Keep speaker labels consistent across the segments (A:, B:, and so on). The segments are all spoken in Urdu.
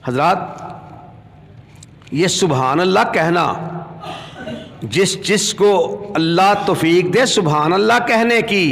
A: حضرات یہ سبحان اللہ کہنا، جس کو اللہ توفیق دے سبحان اللہ کہنے کی،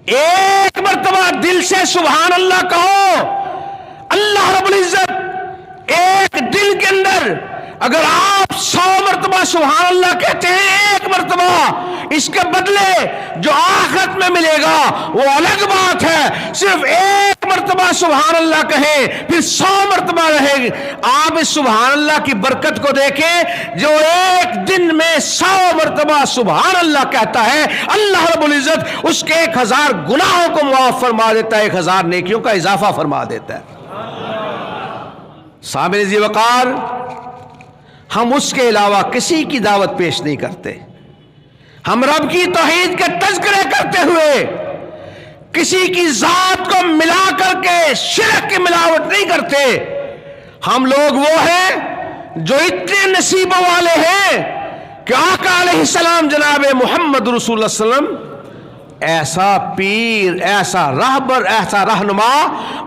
A: ایک مرتبہ دل سے سبحان اللہ کہو، اللہ رب العزت ایک دل کے اندر اگر آپ 100 مرتبہ سبحان اللہ کہتے ہیں ایک مرتبہ، اس کے بدلے جو آخرت میں ملے گا وہ الگ بات ہے۔ صرف ایک مرتبہ سبحان اللہ کہیں پھر 100 مرتبہ رہے گی۔ آپ اس سبحان اللہ کی برکت کو دیکھیں، جو ایک دن میں 100 مرتبہ سبحان اللہ کہتا ہے، اللہ رب العزت اس کے 1000 گناہوں کو معاف فرما دیتا ہے، 1000 نیکیوں کا اضافہ فرما دیتا ہے۔ سامعین ذی وقار، ہم اس کے علاوہ کسی کی دعوت پیش نہیں کرتے۔ ہم رب کی توحید کے تذکرے کرتے ہوئے کسی کی ذات کو ملا کر کے شرک کی ملاوٹ نہیں کرتے۔ ہم لوگ وہ ہیں جو اتنے نصیبوں والے ہیں کہ آقا علیہ السلام جناب محمد رسول اللہ صلی اللہ علیہ وسلم ایسا پیر، ایسا رہبر، ایسا رہنما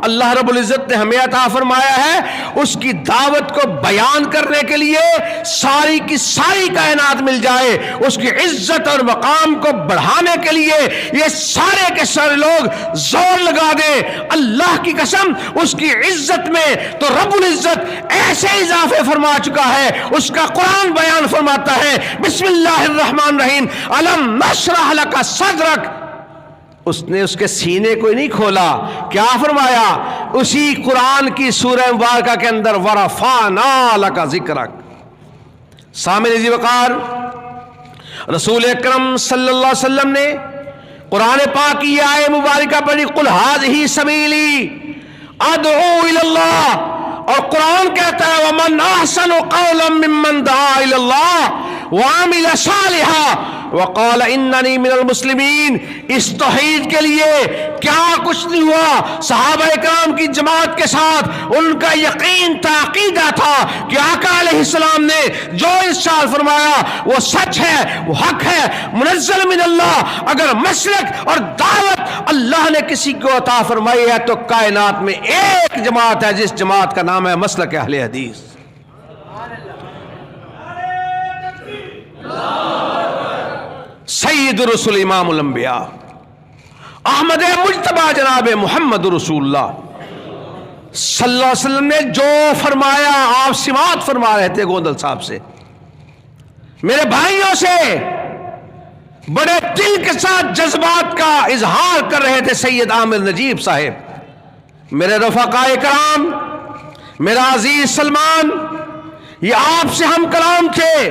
A: اللہ رب العزت نے ہمیں عطا فرمایا ہے، اس کی دعوت کو بیان کرنے کے لیے ساری کی ساری کائنات مل جائے، اس کی عزت اور مقام کو بڑھانے کے لیے یہ سارے کے سارے لوگ زور لگا دیں۔ اللہ کی قسم اس کی عزت میں تو رب العزت ایسے اضافے فرما چکا ہے، اس کا قرآن بیان فرماتا ہے، بسم اللہ الرحمن الرحیم، الم نشرح لک صدرک، اس نے اس کے سینے کو نہیں کھولا، کیا فرمایا؟ اسی قرآن کی سورہ مبارکہ کے اندر ورفعنا لک ذکرک۔ سامعین ذی وقار، رسول اکرم صلی اللہ علیہ وسلم نے قرآن پاک کی آیت مبارکہ پڑھی، قل ھذہ سبیلی ادعو الی اللہ، اور قرآن کہتا ہے ومن احسن قولا ممن دعا الی اللہ وعمل صالحا وقال اننی من المسلمین۔ اس توحید کے لیے کیا کچھ نہیں ہوا، صحابہ اکرام کی جماعت کے ساتھ ان کا یقین تھا، عقیدہ تھا کہ آقا علیہ السلام نے جو ارشاد فرمایا وہ سچ ہے، وہ حق ہے، منزل من اللہ۔ اگر مسلک اور دعوت اللہ نے کسی کو عطا فرمائی ہے تو کائنات میں ایک جماعت ہے جس جماعت کا نام ہے مسلک اہل حدیث۔ سید رسول امام الانبیاء احمد مجتبی جناب محمد رسول اللہ صلی اللہ علیہ وسلم نے جو فرمایا، آپ سماعت فرما رہے تھے گوندل صاحب سے، میرے بھائیوں سے بڑے دل کے ساتھ جذبات کا اظہار کر رہے تھے سید عامر نجیب صاحب۔ میرے رفقاء کرام، میرا عزیز سلمان، یہ آپ سے ہم کلام تھے،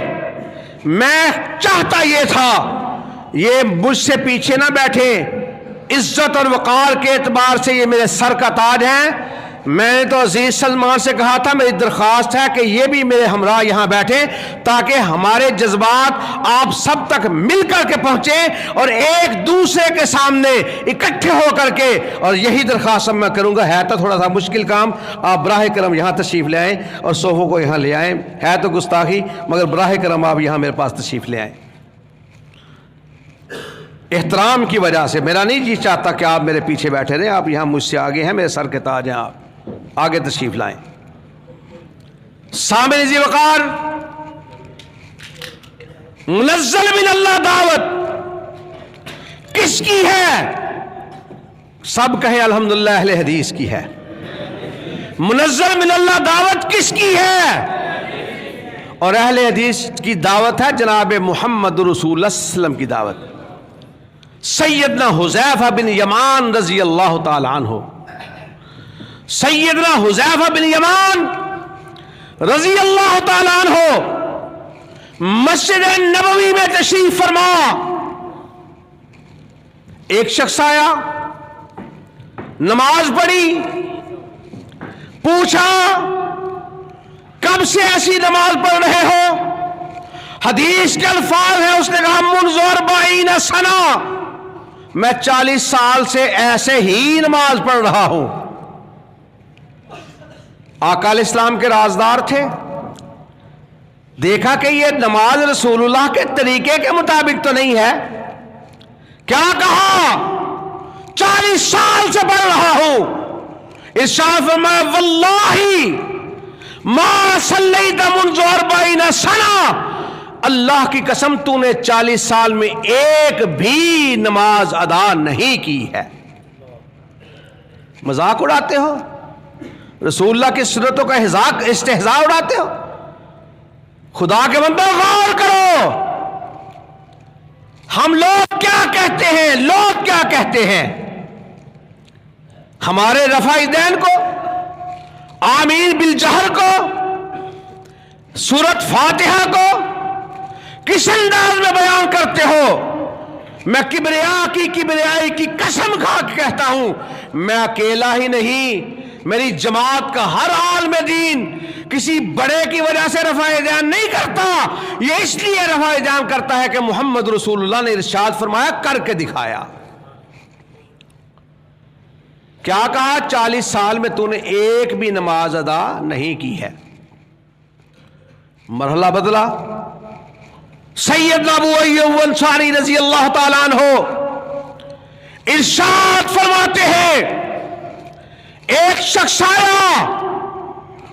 A: میں چاہتا یہ تھا یہ مجھ سے پیچھے نہ بیٹھے، عزت اور وقار کے اعتبار سے یہ میرے سر کا تاج ہیں۔ میں نے تو عزیز سلمان سے کہا تھا میری درخواست ہے کہ یہ بھی میرے ہمراہ یہاں بیٹھیں تاکہ ہمارے جذبات آپ سب تک مل کر کے پہنچیں اور ایک دوسرے کے سامنے اکٹھے ہو کر کے، اور یہی درخواست میں کروں گا۔ ہے تو تھوڑا سا مشکل کام، آپ براہ کرم یہاں تشریف لے آئیں اور صوفوں کو یہاں لے آئیں، ہے تو گستاخی مگر براہ کرم آپ یہاں میرے پاس تشریف لے آئیں۔ احترام کی وجہ سے میرا نہیں جی چاہتا کہ آپ میرے پیچھے بیٹھے رہیں، آپ یہاں مجھ سے آگے ہیں، میرے سر کے تاج ہیں، آپ آگے تشریف لائیں۔ سامعین ذی وقار، منزل من اللہ دعوت کس کی ہے؟ سب کہیں الحمدللہ اہل حدیث کی ہے۔ منزل من اللہ دعوت کس کی ہے؟ اور اہل حدیث کی دعوت ہے جناب محمد رسول اللہ صلی اللہ علیہ وسلم کی دعوت۔ سیدنا حذیفہ بن یمان رضی اللہ تعالی عنہ، سیدنا حذیفہ بن یمان رضی اللہ تعالی عنہ مسجد نبوی میں تشریف فرما۔ ایک شخص آیا، نماز پڑھی، پوچھا کب سے ایسی نماز پڑھ رہے ہو؟ حدیث کے الفاظ ہیں، اس نے کہا منذ 40 سنہ، میں 40 سال سے ایسے ہی نماز پڑھ رہا ہوں۔ آقا علیہ السلام کے رازدار تھے، دیکھا کہ یہ نماز رسول اللہ کے طریقے کے مطابق تو نہیں ہے، کیا کہا 40 سال سے پڑھ رہا ہوں۔ ارشاد فرمایا واللہ ما صلیت منذ 40 سنہ، اللہ کی قسم تو نے 40 سال میں ایک بھی نماز ادا نہیں کی ہے۔ مذاق اڑاتے ہو، رسول اللہ کی سنتوں کا استہزاء اڑاتے ہو۔ خدا کے بندو غور کرو، ہم لوگ کیا کہتے ہیں، لوگ کیا کہتے ہیں؟ ہمارے رفع دین کو، آمین بالجہر کو، سورت فاتحہ کو کس انداز میں بیان کرتے ہو؟ میں کبریائی کی قسم کھا کے کہتا ہوں، میں اکیلا ہی نہیں، میری جماعت کا ہر عالم دین کسی بڑے کی وجہ سے رفع دین نہیں کرتا، یہ اس لیے رفع دین کرتا ہے کہ محمد رسول اللہ نے ارشاد فرمایا، کر کے دکھایا۔ کیا کہا؟ 40 سال میں تو نے ایک بھی نماز ادا نہیں کی ہے۔ مرحلہ بدلا۔ سیدنا ابو ایوب انصاری رضی اللہ تعالیٰ عنہ ارشاد فرماتے ہیں، ایک شخص آیا،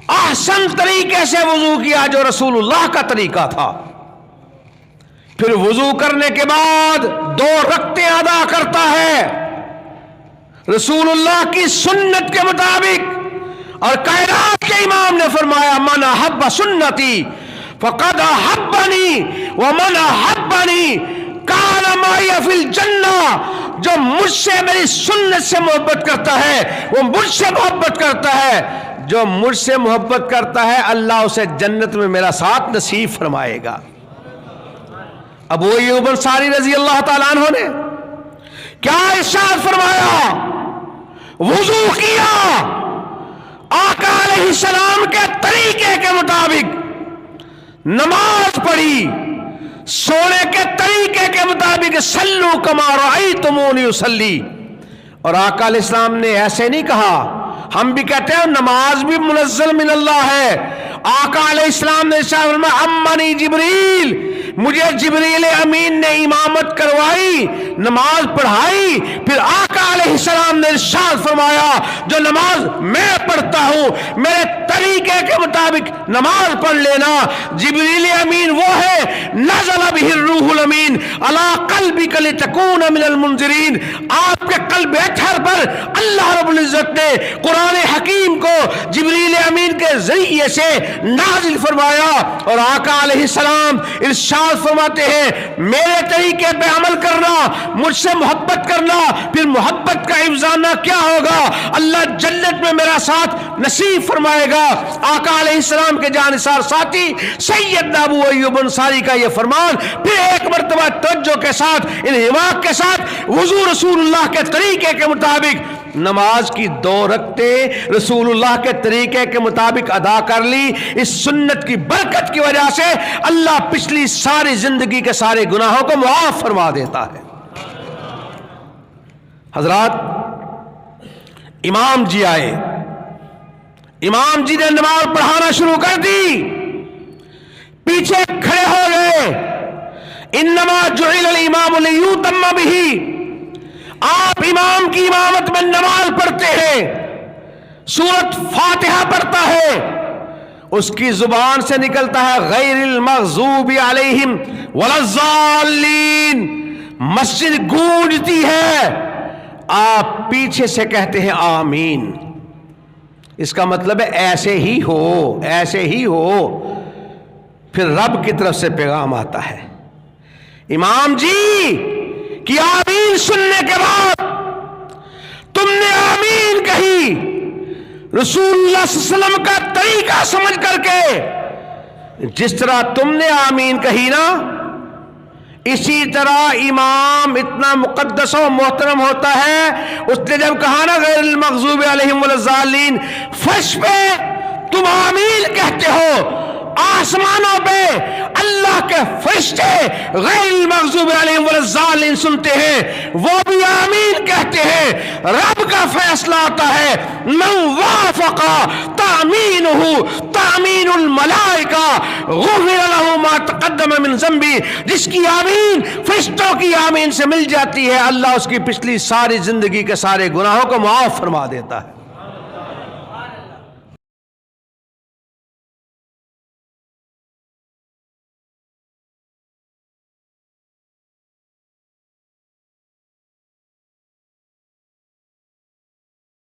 A: احسن طریقے سے وضو کیا جو رسول اللہ کا طریقہ تھا، پھر وضو کرنے کے بعد 2 رکعتیں ادا کرتا ہے رسول اللہ کی سنت کے مطابق، اور کائنات کے امام نے فرمایا، من احب سنتی فقد احبنی ومن احبنی کان معی فی الجنہ، جو مجھ سے میری سنت سے محبت کرتا ہے وہ مجھ سے محبت کرتا ہے، جو مجھ سے محبت کرتا ہے اللہ اسے جنت میں میرا ساتھ نصیب فرمائے گا۔ ابو ایوب انصاری رضی اللہ تعالیٰ عنہ نے کیا ارشاد فرمایا؟ وضو کیا، آقا علیہ السلام کے طریقے کے مطابق نماز پڑھی، سونے کے طریقے کے مطابق، صلو کما رأیتمونی اصلی، اور آقا علیہ السلام نے ایسے نہیں کہا، ہم بھی کہتے ہیں نماز بھی منزل من اللہ ہے، آقا علیہ السلام نے فرمایا امانی جبریل، مجھے جبریل امین نے امامت کروائی، نماز پڑھائی، پھر آقا علیہ السلام نے ارشاد فرمایا جو نماز میں پڑھتا ہوں میرے طریقے کے مطابق نماز پڑھ لینا۔ جبریل امین وہ ہے نزل بہ الروح الامین علی قلبک لتکون من المنذرین، آپ کے قلب اطہر پر اللہ رب العزت نے قرآن حکیم کو جبریل امین کے ذریعے سے نازل فرمایا، اور آقا علیہ السلام ارشاد فرماتے ہیں میرے طریقے پہ عمل کرنا، مجھ سے محبت کرنا، پھر محبت کا افزانہ کیا ہوگا؟ اللہ جنت میں میرا ساتھ نصیب فرمائے گا۔ آقا علیہ السلام کے جانثار ساتھی سیدنا ابو ایوب انصاری کا یہ فرمان، پھر ایک مرتبہ توجہ کے ساتھ، انہماک کے ساتھ وضو رسول اللہ کے طریقے کے مطابق نماز کی 2 رکعتیں رسول اللہ کے طریقے کے مطابق ادا کر لی۔ اس سنت کی برکت کی وجہ سے اللہ پچھلی ساری زندگی کے سارے گناہوں کو معاف فرما دیتا ہے۔ حضرات، امام جی آئے، امام جی نے نماز پڑھانا شروع کر دی، پیچھے کھڑے ہو گئے، انما جعل الامام لیؤتم بہ، آپ امام کی امامت میں نماز پڑھتے ہیں، سورت فاتحہ پڑھتا ہے، اس کی زبان سے نکلتا ہے غیر المغضوب علیہم ولا الضالین، مسجد گونجتی ہے، آپ پیچھے سے کہتے ہیں آمین۔ اس کا مطلب ہے ایسے ہی ہو، ایسے ہی ہو، پھر رب کی طرف سے پیغام آتا ہے، امام جی کہ آمین سننے کے بعد تم نے آمین کہی، رسول اللہ صلی اللہ علیہ وسلم کا طریقہ سمجھ کر کے جس طرح تم نے آمین کہی نا، اسی طرح امام اتنا مقدس و محترم ہوتا ہے، اس نے جب کہا نا غیر المغضوب علیہم ولا الضالین، فرش پہ تم آمین کہتے ہو، آسمانوں پہ اللہ کے فرشتے غیر المغضوب علیہم ولا الضالین سنتے ہیں، وہ بھی آمین کہتے ہیں، رب کا فیصلہ آتا ہے من وافق تأمینہ تأمین الملائکہ غفر له ما تقدم من ذنبہ، جس کی آمین فرشتوں کی آمین سے مل جاتی ہے، اللہ اس کی پچھلی ساری زندگی کے سارے گناہوں کو معاف فرما دیتا ہے۔